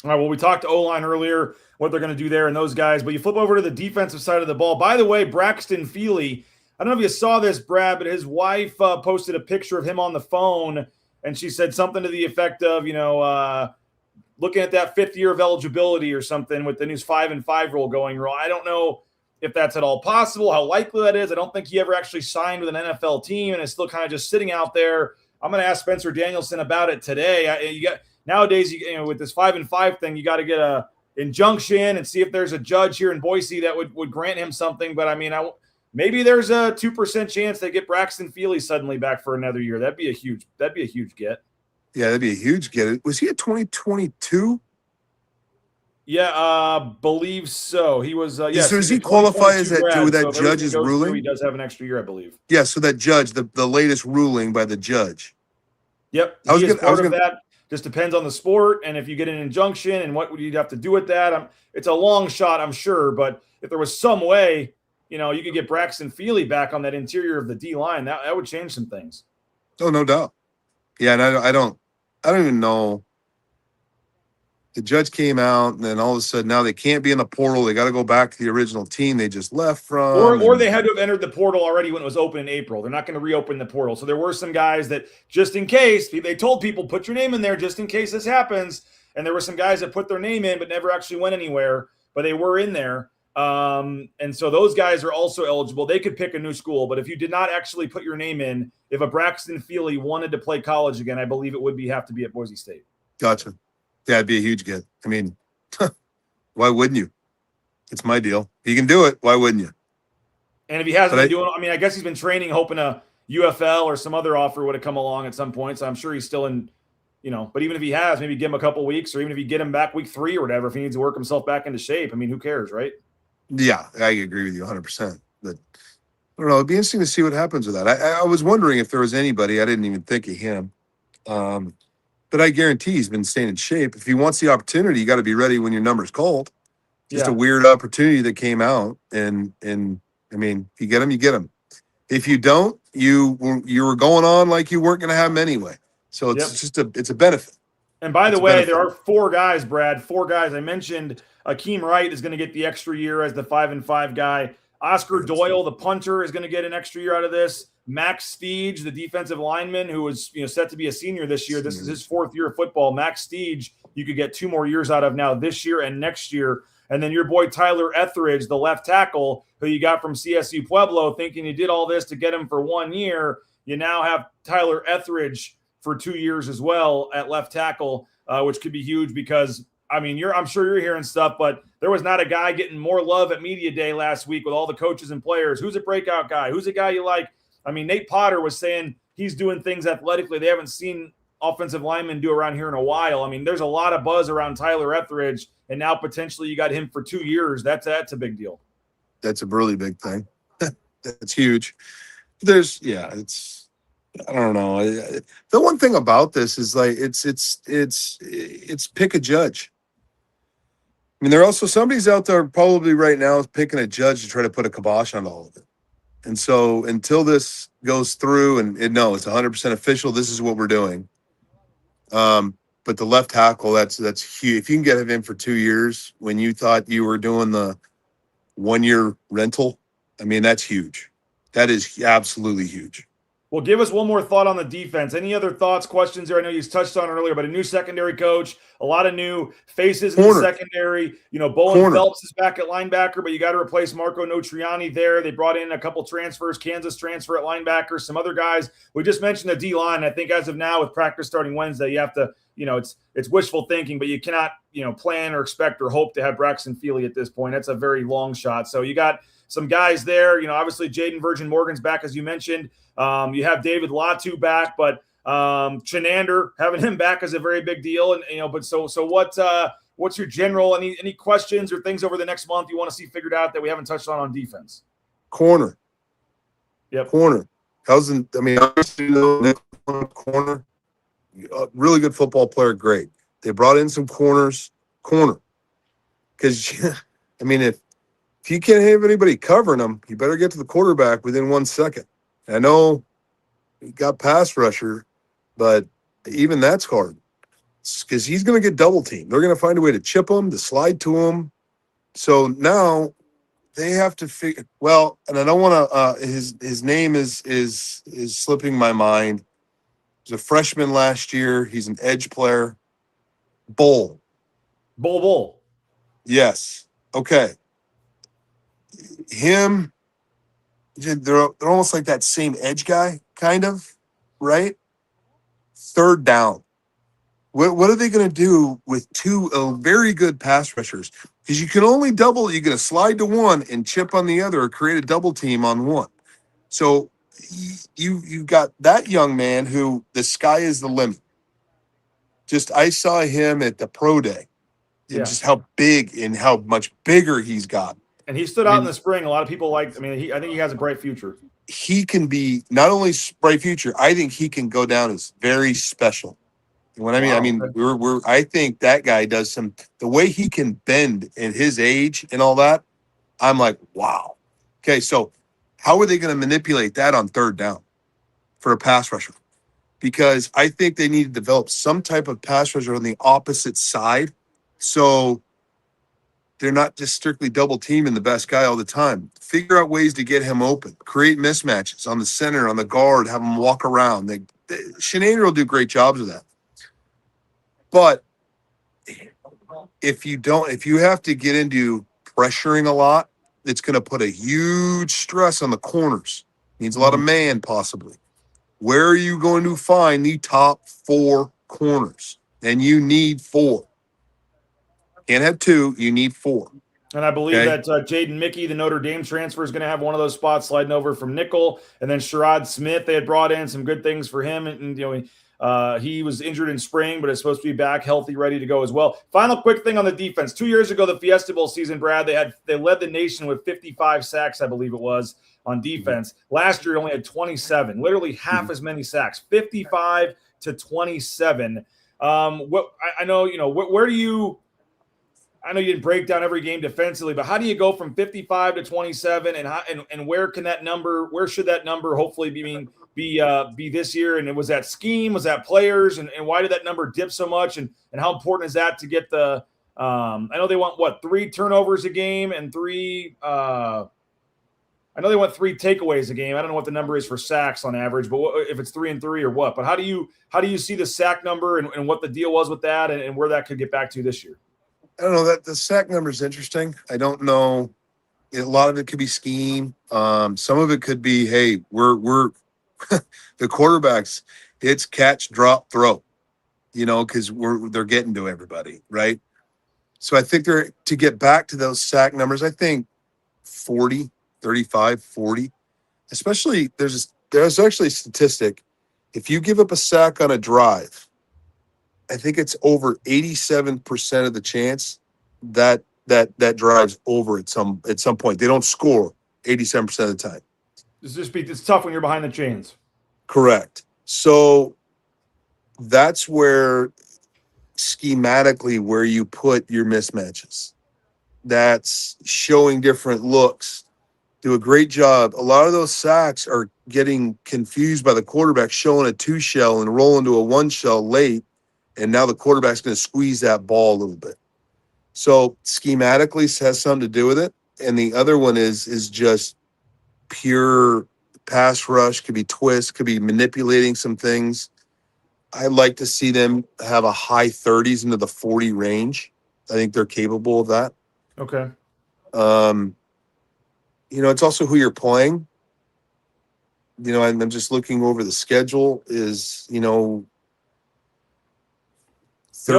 All right, well, we talked to O-line earlier, what they're going to do there and those guys. But you flip over to the defensive side of the ball. By the way, Braxton Feely, I don't know if you saw this, Brad, but his wife posted a picture of him on the phone, and she said something to the effect of, looking at that 5th year of eligibility or something with the new 5-5 rule going wrong. I don't know if that's at all possible, how likely that is. I don't think he ever actually signed with an NFL team and is still kind of just sitting out there. I'm going to ask Spencer Danielson about it today. Nowadays, with this 5-5 thing, you got to get a injunction and see if there's a judge here in Boise that would grant him something. But I mean, maybe there's a 2% chance they get Braxton Feely suddenly back for another year. That'd be a huge get. Yeah, that'd be a huge get. Was he a 2022? Yeah, believe so. He was. So does he qualify as that with that judge's ruling? He does have an extra year, I believe. Yeah. So that judge, the latest ruling by the judge. Yep. That just depends on the sport, and if you get an injunction, and what would you have to do with that? It's a long shot, I'm sure, but if there was some way, you could get Braxton Feely back on that interior of the D line, that would change some things. Oh, no doubt. Yeah, and I don't even know. The judge came out, and then all of a sudden now they can't be in the portal. They got to go back to the original team they just left from. Or they had to have entered the portal already when it was open in April. They're not going to reopen the portal. So there were some guys that, just in case, they told people, put your name in there just in case this happens. And there were some guys that put their name in but never actually went anywhere, but they were in there. And so those guys are also eligible. They could pick a new school, but if you did not actually put your name in, if a Braxton Feely wanted to play college again, I believe it would have to be at Boise State. Gotcha. Yeah, it'd be a huge get. I mean, why wouldn't you? It's my deal. If you can do it, why wouldn't you? And if he hasn't been doing, I guess he's been training, hoping a UFL or some other offer would have come along at some point. So I'm sure he's still in, but even if he has, maybe give him a couple weeks, or even if you get him back week 3 or whatever, if he needs to work himself back into shape, who cares, right? Yeah, I agree with you 100%. But I don't know. It'd be interesting to see what happens with that. I was wondering if there was anybody. I didn't even think of him. But I guarantee he's been staying in shape. If he wants the opportunity, you got to be ready when your number's called. Just a weird opportunity that came out. And if you get him, you get him. If you don't, you were going on like you weren't going to have him anyway. So it's just it's a benefit. And by the way, there are 4 guys, Brad. 4 guys. I mentioned Akeem Wright is going to get the extra year as the 5-5 guy. Oscar Doyle, the punter, is going to get an extra year out of this. Max Steege, the defensive lineman, who was set to be a senior this year. This is his 4th year of football. Max Steege, you could get 2 more years out of now this year and next year. And then your boy Tyler Etheridge, the left tackle, who you got from CSU Pueblo, thinking you did all this to get him for 1 year. You now have Tyler Etheridge for 2 years as well at left tackle, which could be huge because, I'm sure you're hearing stuff, but there was not a guy getting more love at Media Day last week with all the coaches and players. Who's a breakout guy? Who's a guy you like? Nate Potter was saying he's doing things athletically they haven't seen offensive linemen do around here in a while. There's a lot of buzz around Tyler Etheridge, and now potentially you got him for 2 years. That's a big deal. That's a really big thing. That's huge. It's, I don't know. The one thing about this is like it's pick a judge. I mean, there are also somebody's out there probably right now picking a judge to try to put a kibosh on all of it. And so until this goes through no, it's 100% official. This is what we're doing. But the left tackle, that's huge. If you can get him in for 2 years when you thought you were doing the 1 year rental, I mean, that's huge. That is absolutely huge. Well, give us one more thought on the defense. Any other thoughts, questions there? I know you touched on it earlier, but a new secondary coach, a lot of new faces in the secondary. You know, Bowen Phelps is back at linebacker, but you got to replace Marco Notriani there. They brought in a couple transfers, Kansas transfer at linebacker, some other guys. We just mentioned the D-line. I think as of now, with practice starting Wednesday, you have to, it's wishful thinking, but you cannot, plan or expect or hope to have Braxton Feely at this point. That's a very long shot. So you got some guys there. Obviously Jaden Virgin Morgan's back, as you mentioned. You have David Latu back, but Chenander, having him back is a very big deal. And but so what's your general any questions or things over the next month you want to see figured out that we haven't touched on defense? Corner. Yep. Corner. Obviously, corner. Really good football player, great. They brought in some corner. Because if you can't have anybody covering them, you better get to the quarterback within 1 second. I know you got pass rusher, but even that's hard because he's going to get double teamed. They're going to find a way to chip him, to slide to him. So now they have to figure. Well, and I don't want to. His name is slipping my mind. He's a freshman last year. He's an edge player. Bull. Yes. Okay. Him. They're almost like that same edge guy, kind of, right? Third down. What are they going to do with two very good pass rushers? Because you can only double. You're going to slide to one and chip on the other or create a double team on one. So you've got that young man who the sky is the limit. I saw him at the pro day and just how big and how much bigger he's got. And he stood out in the spring. A lot of people liked. I think he has a bright future. He can be not only bright future. I think he can go down as very special. And what I think that guy does the way he can bend at his age and all that. I'm like, wow. Okay, so how are they going to manipulate that on third down for a pass rusher? Because I think they need to develop some type of pass rusher on the opposite side, so they're not just strictly double teaming the best guy all the time. Figure out ways to get him open. Create mismatches on the center, on the guard, have him walk around. Chenander will do great jobs with that. But if you have to get into pressuring a lot, it's going to put a huge stress on the corners. Needs a lot of man, possibly. Where are you going to find the top 4 corners? And you need 4. Can't have 2. You need 4. And I believe that Jaden Mickey, the Notre Dame transfer, is going to have one of those spots sliding over from nickel. And then Sherrod Smith, they had brought in some good things for him. And he was injured in spring, but is supposed to be back healthy, ready to go as well. Final quick thing on the defense. 2 years ago, the Fiesta Bowl season, Brad, they led the nation with 55 sacks, I believe it was, on defense. Last year, only had 27, literally half as many sacks, 55 to 27. I know you didn't break down every game defensively, but how do you go from 55 to 27, and where should that number hopefully be this year? And was that scheme? Was that players? And why did that number dip so much? And how important is that to get the? I know they want 3 turnovers a game and 3. I know they want 3 takeaways a game. I don't know what the number is for sacks on average, but if it's 3 and 3 or what. But how do you see the sack number and what the deal was with that and where that could get back to this year? I don't know, that the sack number is interesting. I don't know. A lot of it could be scheme. Some of it could be, hey, we're the quarterbacks. It's catch, drop, throw. Because they're getting to everybody, right? So I think to get back to those sack numbers, I think 40, 35, 40. Especially there's actually a statistic. If you give up a sack on a drive, I think it's over 87% of the chance that drive's over at some point. They don't score 87% of the time. It's tough when you're behind the chains. Correct. So that's where schematically where you put your mismatches. That's showing different looks. Do a great job. A lot of those sacks are getting confused by the quarterback showing a 2 shell and rolling to a 1 shell late. And now the quarterback's going to squeeze that ball a little bit. So schematically has something to do with it. And the other one is just pure pass rush, could be twist, could be manipulating some things. I'd like to see them have a high 30s into the 40 range. I think they're capable of that. Okay. It's also who you're playing. I'm just looking over the schedule is, third no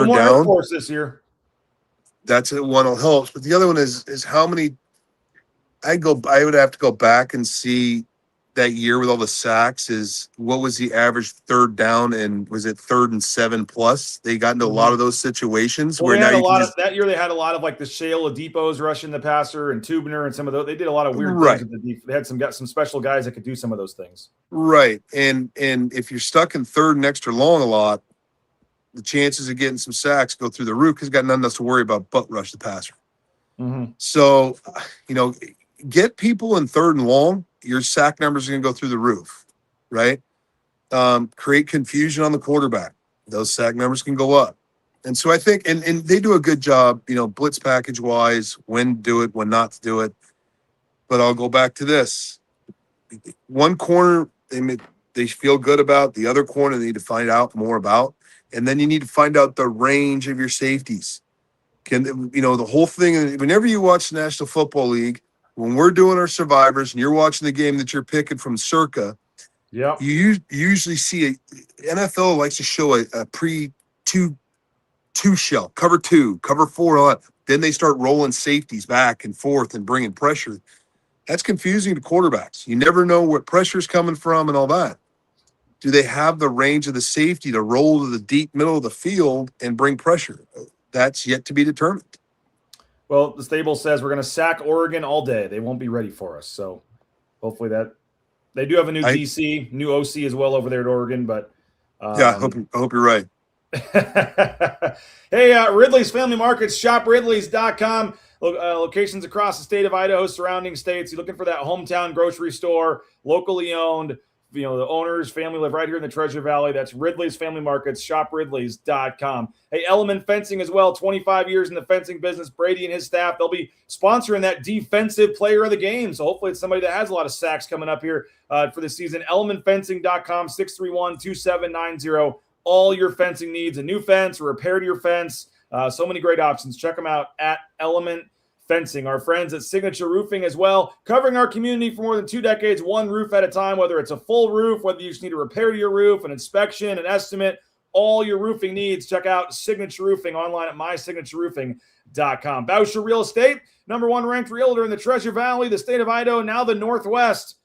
more down. Air Force this year. That's one that helps. But the other one is how many I would have to go back and see that year with all the sacks is what was the average third down and was it 3rd and 7+? They got into a lot of those situations where now that year they had a lot of like the Shale Adipos rushing the passer and Tubner and some of those. They did a lot of weird things with the they had some special guys that could do some of those things. Right. And if you're stuck in 3rd and extra long a lot, the chances of getting some sacks go through the roof because you got nothing else to worry about but rush the passer. Mm-hmm. So, get people in 3rd and long, your sack numbers are going to go through the roof, right? Create confusion on the quarterback. Those sack numbers can go up. And so I think, and they do a good job, blitz package wise, when to do it, when not to do it. But I'll go back to this. One corner they feel good about, the other corner they need to find out more about. And then you need to find out the range of your safeties. The whole thing, whenever you watch the National Football League, when we're doing our survivors and you're watching the game that you're picking from circa, you usually see NFL likes to show a pre two shell, cover 2, cover 4 on. Then they start rolling safeties back and forth and bringing pressure. That's confusing to quarterbacks. You never know what pressure's coming from and all that. Do they have the range of the safety to roll to the deep middle of the field and bring pressure? That's yet to be determined. Well, the stable says we're going to sack Oregon all day. They won't be ready for us. So hopefully that they do have a new DC, new OC as well over there at Oregon. But I hope you're right. Hey, Ridley's Family Markets, shopridleys.com. Locations across the state of Idaho, surrounding states. You're looking for that hometown grocery store, locally owned. The owners, family live right here in the Treasure Valley. That's Ridley's Family Markets, shopridleys.com. Hey, Element Fencing as well, 25 years in the fencing business. Brady and his staff, they'll be sponsoring that defensive player of the game. So hopefully it's somebody that has a lot of sacks coming up here for the season. Elementfencing.com, 631-2790. All your fencing needs, a new fence, a repair to your fence. So many great options. Check them out at Element Fencing. Our friends at Signature Roofing as well, covering our community for more than 2 decades, one roof at a time, whether it's a full roof, whether you just need a repair to your roof, an inspection, an estimate, all your roofing needs. Check out Signature Roofing online at mysignatureroofing.com. Bousher Real Estate, #1 ranked realtor in the Treasure Valley, the state of Idaho, now the Northwest.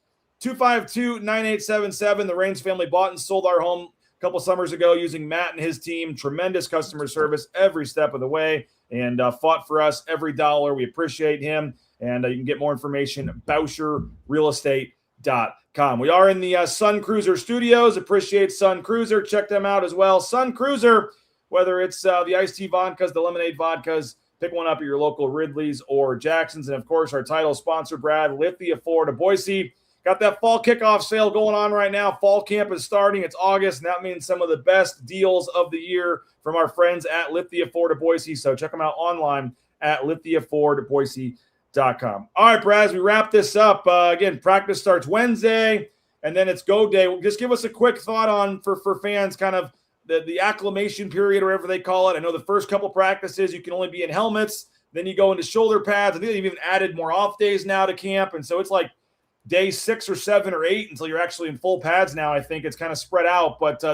252-9877. The Raines family bought and sold our home a couple summers ago using Matt and his team. Tremendous customer service every step of the way, and fought for us every dollar. We appreciate him, and you can get more information at BousherRealEstate.com. We are in the Sun Cruiser studios. Appreciate Sun Cruiser. Check them out as well. Sun Cruiser, whether it's the iced tea vodkas, the lemonade vodkas, pick one up at your local Ridley's or Jackson's. And, of course, our title sponsor, Brad, Lithia Ford of Boise. Got that fall kickoff sale going on right now. Fall camp is starting. It's August, and that means some of the best deals of the year from our friends at Lithia Ford of Boise. So check them out online at lithiafordboise.com. All right, Brad, as we wrap this up, again, practice starts Wednesday, and then it's go day. Just give us a quick thought on, for fans, kind of the acclimation period or whatever they call it. I know the first couple practices you can only be in helmets. Then you go into shoulder pads. I think they've even added more off days now to camp, and so it's like day 6 or 7 or 8 until you're actually in full pads now. I think it's kind of spread out, but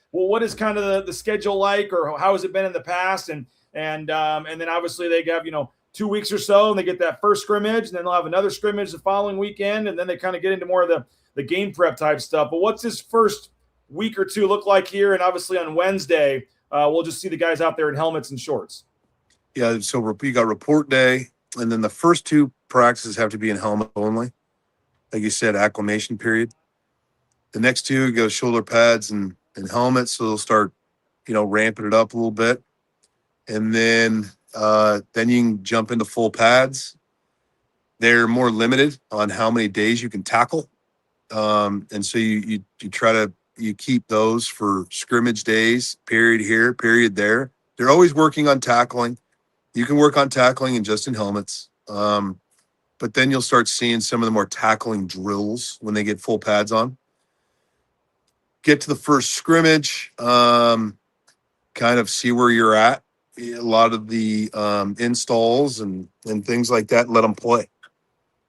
what is kind of the schedule like, or how has it been in the past? And then obviously they have, 2 weeks or so, and they get that first scrimmage, and then they'll have another scrimmage the following weekend, and then they kind of get into more of the game prep type stuff. But what's this first week or two look like here? And obviously on Wednesday, we'll just see the guys out there in helmets and shorts. Yeah, so you got report day, and then the first 2 practices have to be in helmet only. like you said, acclimation period. The next two go shoulder pads and helmets, so they'll start, ramping it up a little bit. And then you can jump into full pads. They're more limited on how many days you can tackle. And so you keep those for scrimmage days, period here, period there. They're always working on tackling. You can work on tackling and just in helmets. But then you'll start seeing some of the more tackling drills when they get full pads on. Get to the first scrimmage, kind of see where you're at. A lot of the installs and things like that, let them play.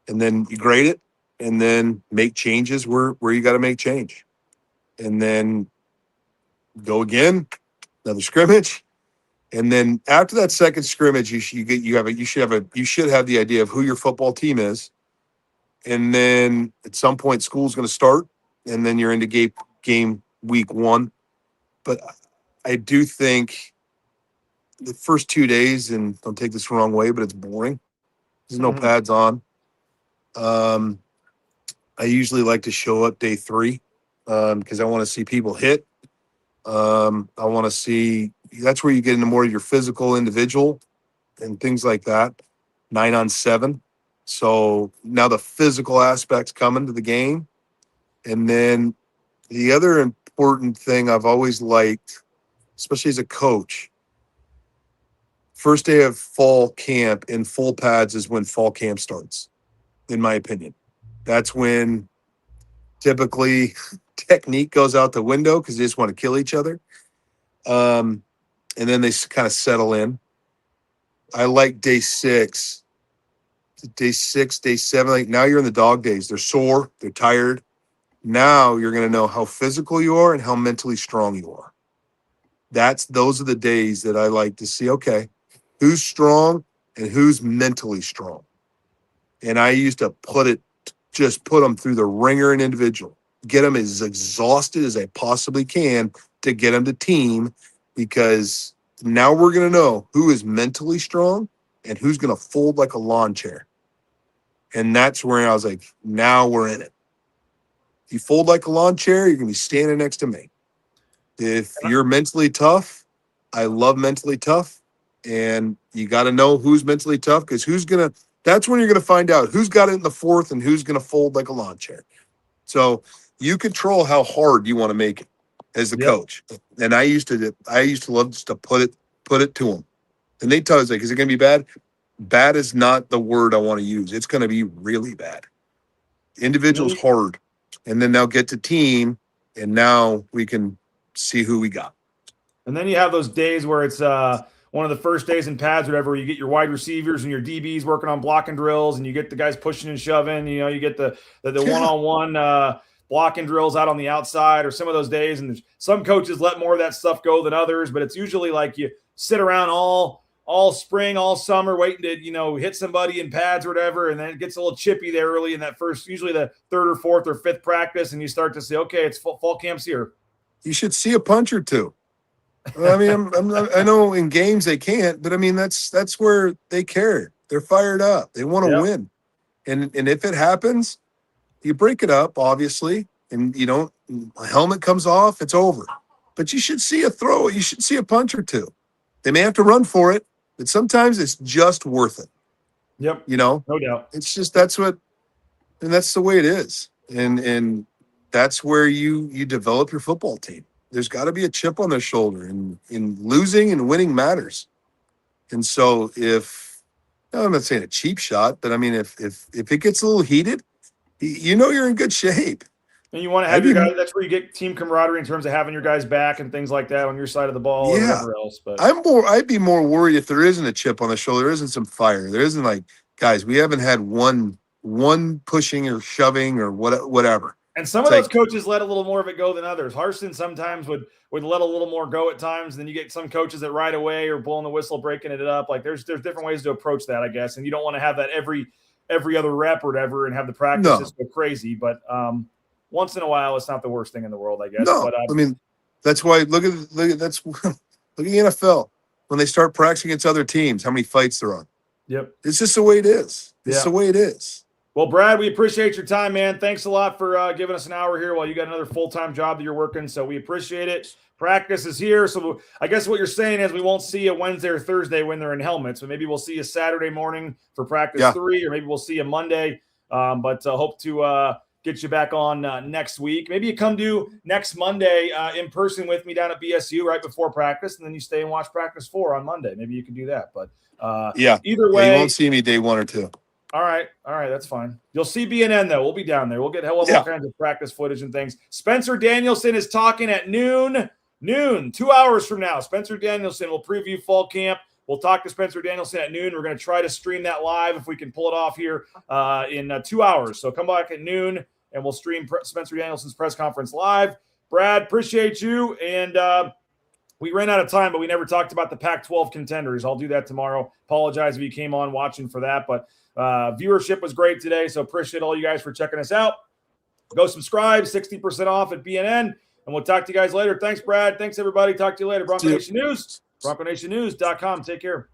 And then you grade it and then make changes where you got to make change. And then go again, another scrimmage. And then after that second scrimmage, you should have the idea of who your football team is. And then at some point, school's going to start, and then you're into game week 1. But I do think the first 2 days, and don't take this the wrong way, but it's boring. There's no pads on. I usually like to show up day 3 because I want to see people hit. I want to see – that's where you get into more of your physical individual and things like that, 9-on-7. So now the physical aspects come into the game. And then the other important thing I've always liked, especially as a coach, first day of fall camp in full pads is when fall camp starts, in my opinion. That's when typically technique goes out the window because they just want to kill each other. And then they kind of settle in. I like day 6. Day 6, day 7, like now you're in the dog days. They're sore, they're tired. Now you're going to know how physical you are and how mentally strong you are. Those are the days that I like to see, okay, who's strong and who's mentally strong. And I used to put them through the ringer and individual, get them as exhausted as I possibly can to get them to team, because now we're going to know who is mentally strong and who's going to fold like a lawn chair. And that's where I was like, now we're in it. If you fold like a lawn chair, you're going to be standing next to me. If you're mentally tough, I love mentally tough. And you got to know who's mentally tough, because that's when you're going to find out who's got it in the fourth and who's going to fold like a lawn chair. So you control how hard you want to make it as the coach. And I used to love just to put it to them. And they tell us, like, is it going to be bad? Bad is not the word I want to use. It's going to be really bad. Individual's hard. And then they'll get to team, and now we can see who we got. And then you have those days where it's one of the first days in pads, whatever, where you get your wide receivers and your DBs working on blocking drills, and you get the guys pushing and shoving. You get the one-on-one blocking drills out on the outside, or some of those days. And some coaches let more of that stuff go than others, but it's usually like you sit around all spring, all summer, waiting to, hit somebody in pads or whatever. And then it gets a little chippy there early in that first, usually the 3rd or 4th or 5th practice. And you start to say, okay, it's fall camp's here. You should see a punch or two. I mean, I know in games they can't, but I mean, that's where they care. They're fired up. They want to win. And if it happens, you break it up, obviously, and a helmet comes off, it's over. But you should see a throw. You should see a punch or two. They may have to run for it, but sometimes it's just worth it. Yep. No doubt. It's just that's the way it is. And that's where you develop your football team. There's got to be a chip on their shoulder, and losing and winning matters. And so I'm not saying a cheap shot, but I mean, if it gets a little heated, you're in good shape. And you want to have your guys. That's where you get team camaraderie in terms of having your guys back and things like that on your side of the ball or whatever else. But I'd be more worried if there isn't a chip on the shoulder, there isn't some fire, there isn't like, guys, we haven't had one pushing or shoving or whatever. And some of those coaches let a little more of it go than others. Harston sometimes would let a little more go at times. And then you get some coaches that right away are blowing the whistle, breaking it up. Like there's different ways to approach that, I guess. And you don't want to have that every other rep or whatever and have the practices go crazy. But once in a while, it's not the worst thing in the world, I guess. No, but, I mean, that's why look at the NFL when they start practicing against other teams, how many fights they're on. Yep, it's just the way it is. It's the way it is. Well, Brad, we appreciate your time, man. Thanks a lot for giving us an hour here while you got another full-time job that you're working. So we appreciate it. Practice is here. So I guess what you're saying is we won't see you Wednesday or Thursday when they're in helmets, but maybe we'll see you Saturday morning for practice 3, or maybe we'll see you Monday. But hope to get you back on next week. Maybe you come do next Monday in person with me down at BSU right before practice, and then you stay and watch practice 4 on Monday. Maybe you can do that. But either way, you won't see me day 1 or 2. All right, that's fine. You'll see BNN, though. We'll be down there. We'll get all kinds of practice footage and things. Spencer Danielson is talking at noon, 2 hours from now. Spencer Danielson will preview fall camp. We'll talk to Spencer Danielson at noon. We're going to try to stream that live if we can pull it off here in 2 hours. So come back at noon, and we'll stream Spencer Danielson's press conference live. Brad, appreciate you. And we ran out of time, but we never talked about the Pac-12 contenders. I'll do that tomorrow. Apologize if you came on watching for that, but viewership was great today, so appreciate all you guys for checking us out. Go subscribe, 60% off at BNN, and we'll talk to you guys later. Thanks, Brad. Thanks, everybody. Talk to you later. Bronco Nation News, BroncoNationNews.com. Take care.